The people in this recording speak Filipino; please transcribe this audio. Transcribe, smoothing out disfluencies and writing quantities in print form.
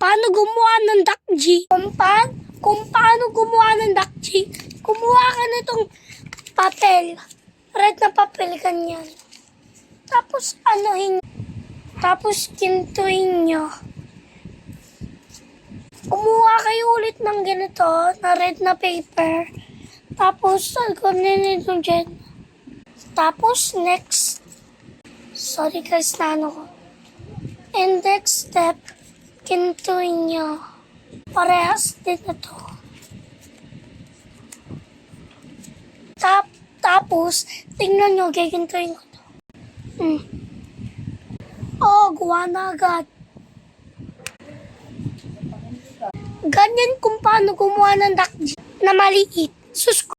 paano gumawa ng dakji. Kung paano gumawa ng dakji, kumuha ka nitong papel. Red na papel, ganyan. Tapos tapos kintuin nyo. Kumuha kayo ulit ng ganito, na red na paper. Tapos, kunin nito dyan. Tapos, next. Sorry guys, ko. And next step, kintuin nyo. Parehas din na to. Tapos, tingnan nyo, gigintuin ko to. Oh, gawa na agad. Ganyan kung paano gumawa ng dakji na maliit. Sus